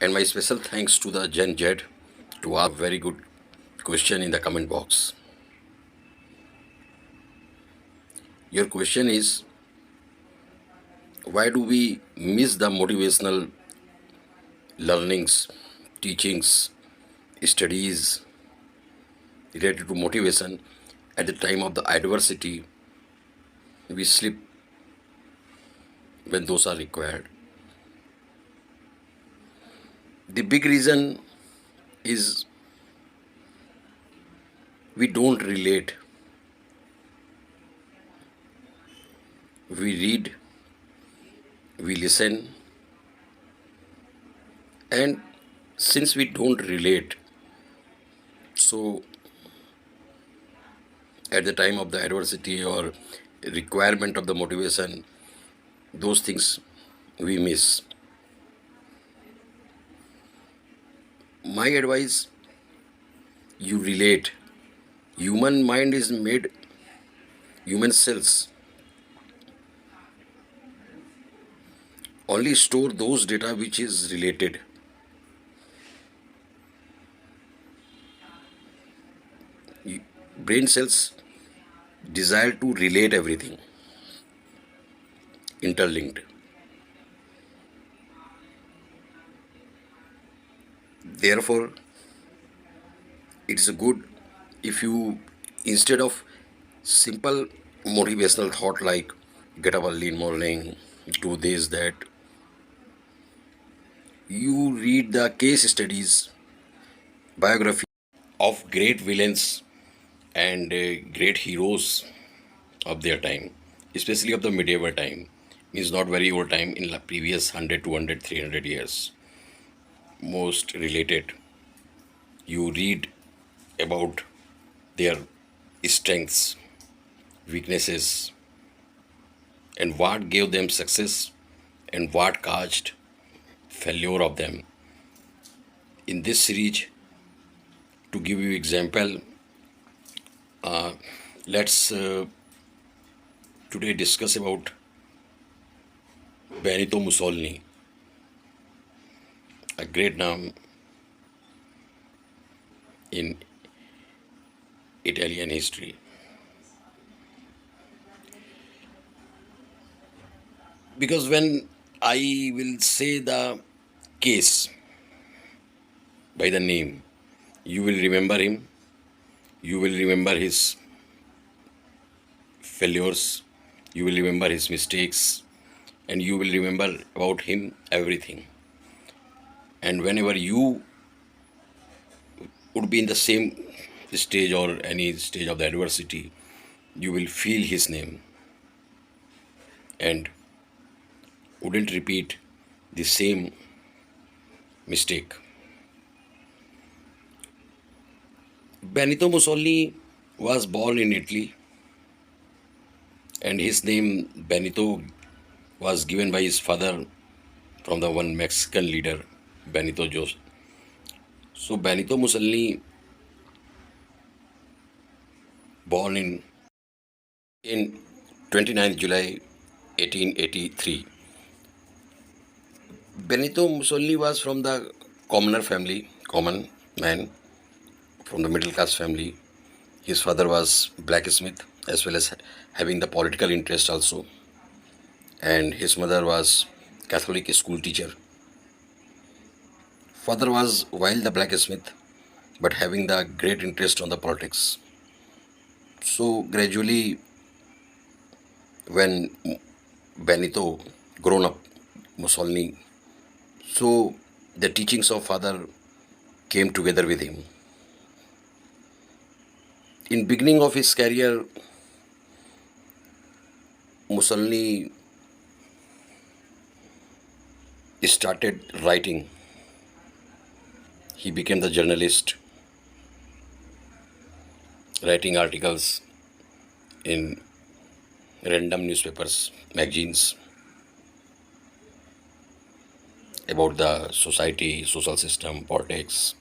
And my special thanks to the Gen Z to ask a very good question in the comment box. Your question is, why do we miss the motivational learnings, teachings, studies related to motivation at the time of the adversity? We slip when those are required. The big reason is we don't relate. We read, we listen, and since we don't relate, so at the time of the adversity or requirement of the motivation, those things we miss. My advice, you relate. Human mind is made, human cells only store those data which is related. Brain cells desire to relate everything, interlinked. Therefore, it's good if you, instead of simple motivational thought like get up early in morning, do this, that, you read the case studies, biography of great villains and great heroes of their time, especially of the medieval time, means not very old time, in the previous 100, 200, 300 years, most related. You read about their strengths, weaknesses, and what gave them success and what caused failure of them. In this series, to give you example, let's today discuss about Benito Mussolini, a great name in Italian history. Because when I will say the case by the name, you will remember him, you will remember his failures, you will remember his mistakes, and you will remember about him everything. And whenever you would be in the same stage or any stage of the adversity, you will feel his name and wouldn't repeat the same mistake. Benito Mussolini was born in Italy, and his name Benito was given by his father from the one Mexican leader, Benito Jos. So Benito Mussolini, born in 29th July 1883. Benito Mussolini was from the commoner family, common man from the middle class family. His father was blacksmith as well as having the political interest also, and his mother was Catholic school teacher. Father was while the blacksmith but having the great interest on the politics. So gradually, when Benito grown up, Mussolini, so the teachings of father came together with him. In beginning of his career, Mussolini started writing. He became the journalist, writing articles in random newspapers, magazines about the society, social system, politics,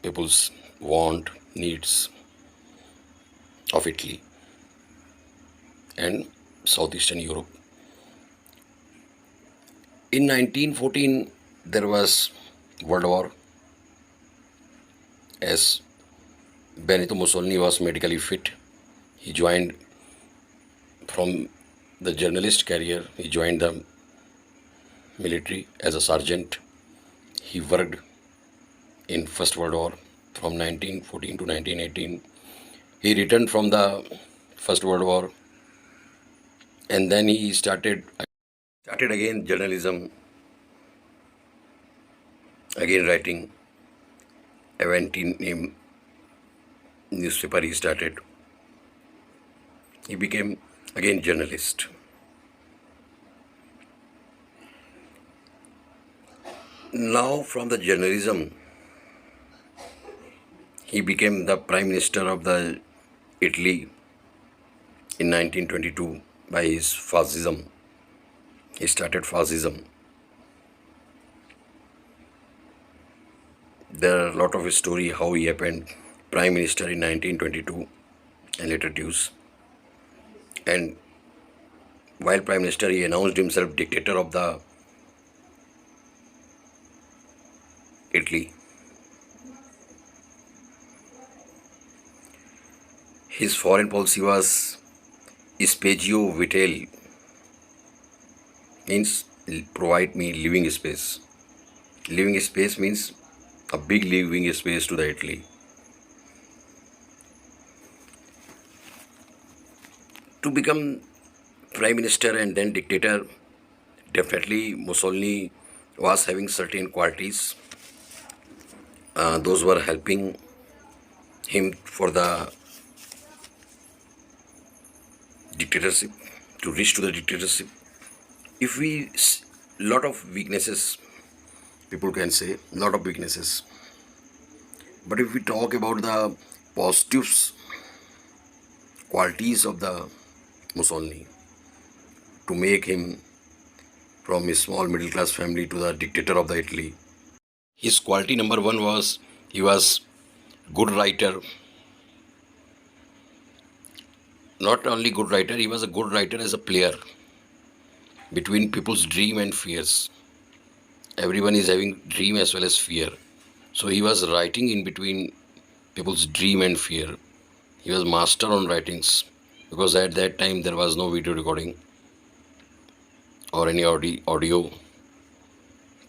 people's want, needs of Italy and Southeastern Europe. In 1914, There was World War as Benito Mussolini was medically fit. He joined from the journalist career. He joined the military as a sergeant. He worked in First World War from 1914 to 1918. He returned from the First World War and then he started again journalism, again writing. Avanti name newspaper he started. He became again journalist. Now from the journalism, he became the Prime Minister of the Italy in 1922 by his fascism. He started fascism. There are a lot of story how he happened Prime Minister in 1922 and later Deuce. And while Prime Minister, he announced himself dictator of the Italy. His foreign policy was Spagio Vitel, means provide me living space. Living space means a big living space to the Italy. To become Prime Minister and then dictator, definitely Mussolini was having certain qualities. Those were helping him for the dictatorship, to reach to the dictatorship. If we, lot of weaknesses, people can say, lot of weaknesses. But if we talk about the positives, qualities of the Mussolini, to make him from a small middle class family to the dictator of the Italy. His quality number one was he was good writer. Not only good writer, he was a good writer as a player between people's dream and fears. Everyone is having dream as well as fear. So he was writing in between people's dream and fear. He was master on writings because at that time there was no video recording or any audio.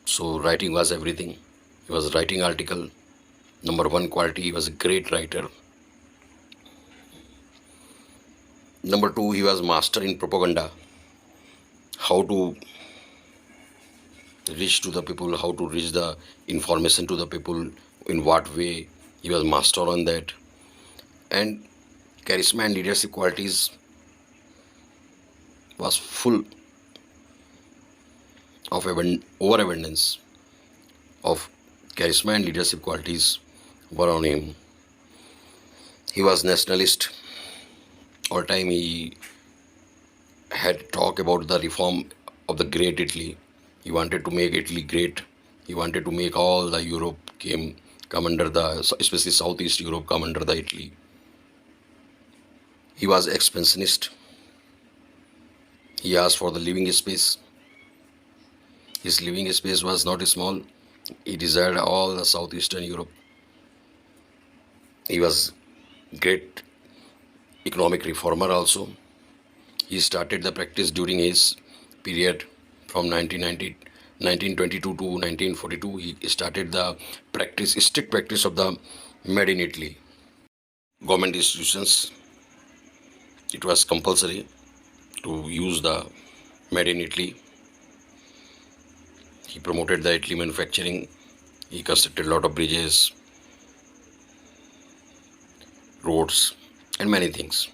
So writing was everything. He was writing article. Number one quality, he was a great writer. Number two, he was master in propaganda. How to reach to the people, how to reach the information to the people, in what way. He was master on that. And charisma and leadership qualities was full of overabundance of charisma and leadership qualities were on him. He was nationalist. All time he had talk about the reform of the great Italy. He wanted to make Italy great. He wanted to make all the Europe come under the, especially Southeast Europe, come under the Italy. He was expansionist. He asked for the living space. His living space was not small. He desired all the Southeastern Europe. He was great economic reformer also. He started the practice during his period from 1922 to 1942. He started the practice, strict practice of the made in Italy. Government institutions, it was compulsory to use the made in Italy. He promoted the Italy manufacturing. He constructed a lot of bridges, roads, and many things.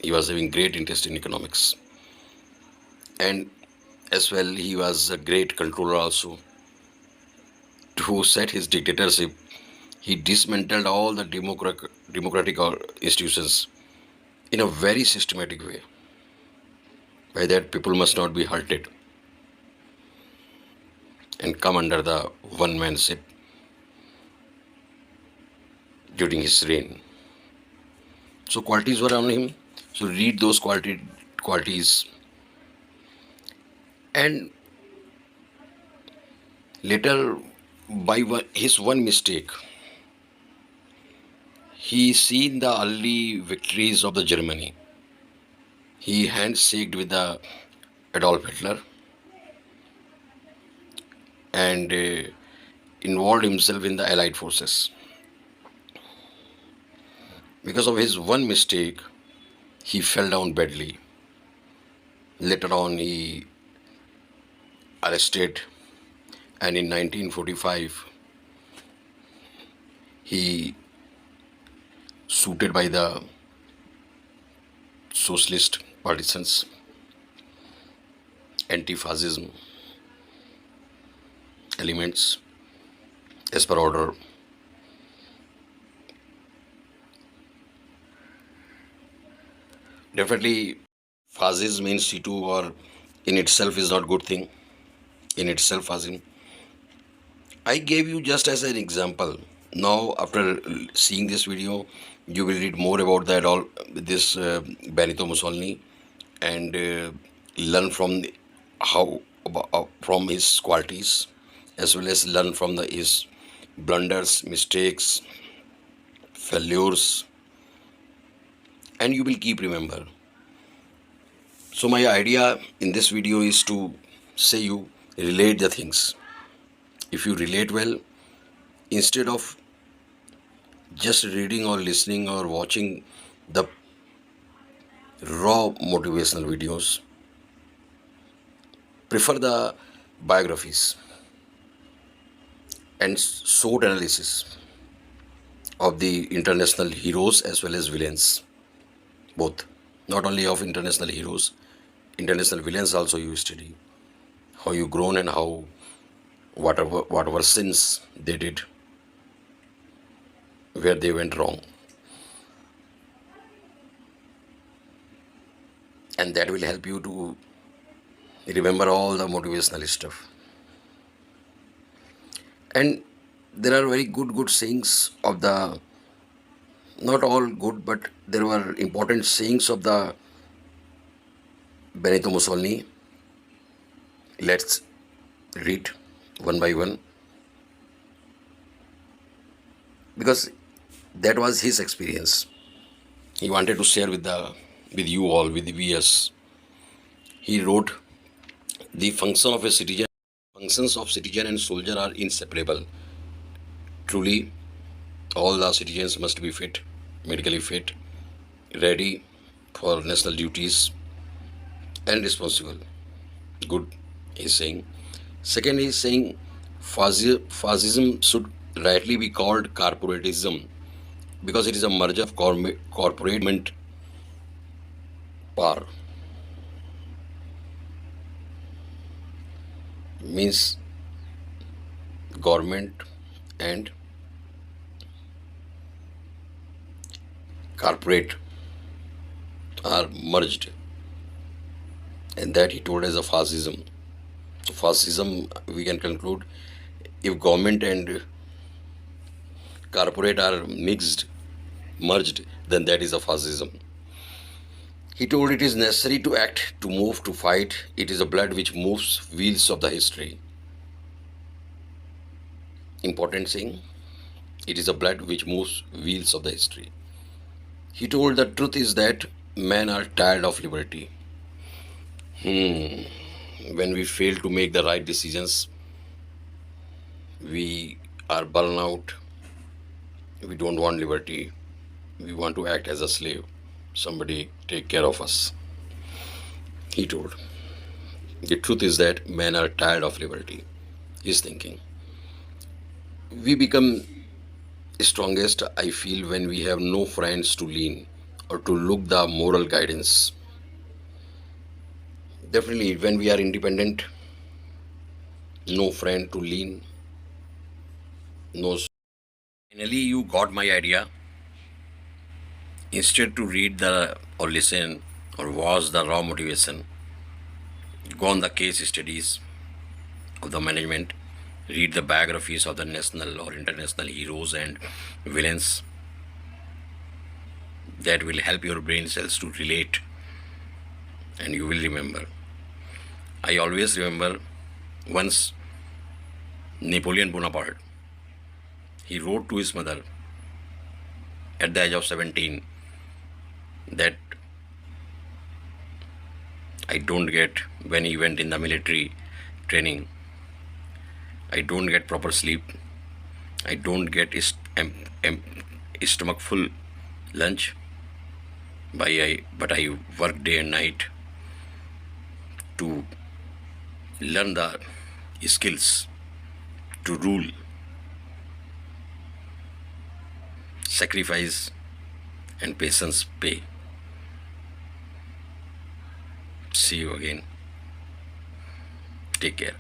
He was having great interest in economics. And as well, he was a great controller also. To set his dictatorship, he dismantled all the democratic institutions in a very systematic way. By that, people must not be halted and come under the one-manship during his reign. So qualities were on him. So read those qualities. And Later, by his one mistake, he seen the early victories of the Germany. He handshaked with the Adolf Hitler and involved himself in the Allied forces. Because of his one mistake, he fell down badly. Later on, he arrested, and in 1945, he suited by the socialist partisans, anti-fascism elements, as per order. Definitely, fascism in situ or in itself is not good thing. In itself, fascism. I gave you just as an example. Now, after seeing this video, you will read more about that all this Benito Mussolini and learn from how from his qualities, as well as learn from his blunders, mistakes, failures, and you will keep remember. So my idea in this video is to say you relate the things. If you relate well, instead of just reading or listening or watching the raw motivational videos, prefer the biographies and SWOT analysis of the international heroes as well as villains, both. Not only of international heroes, international villains also you study how you grown and how whatever sins they did, where they went wrong, and that will help you to remember all the motivational stuff. And there are very good sayings of the, not all good, but there were important sayings of the Benito Mussolini. Let's read one by one, because that was his experience. He wanted to share with you all, with the us. He wrote, the functions of citizen and soldier are inseparable. Truly, all the citizens must be fit, medically fit, ready for national duties, and responsible. Good, he's saying. Second, he's saying fascism should rightly be called corporatism, because it is a merger of corporate power. Means government and corporate are merged, and that he told as a fascism. Fascism, we can conclude, if government and corporate are mixed, merged, then that is a fascism. He told it is necessary to act, to move, to fight. It is a blood which moves wheels of the history. Important saying. It is a blood which moves wheels of the history. He told the truth is that men are tired of liberty. When we fail to make the right decisions, we are burned out. We don't want liberty. We want to act as a slave. Somebody take care of us. He told. The truth is that men are tired of liberty. He's thinking. We become strongest, I feel, when we have no friends to lean or to look the moral guidance. Definitely, when we are independent, no friend to lean, no. Finally, you got my idea. Instead to read the or listen or watch the raw motivation, go on the case studies of the management, read the biographies of the national or international heroes and villains. That will help your brain cells to relate, and you will remember. I always remember once Napoleon Bonaparte, he wrote to his mother at the age of 17 that I don't get, when he went in the military training, I don't get proper sleep, I don't get stomach full lunch, but I work day and night to learn the skills to rule, sacrifice, and patience pay. See you again. Take care.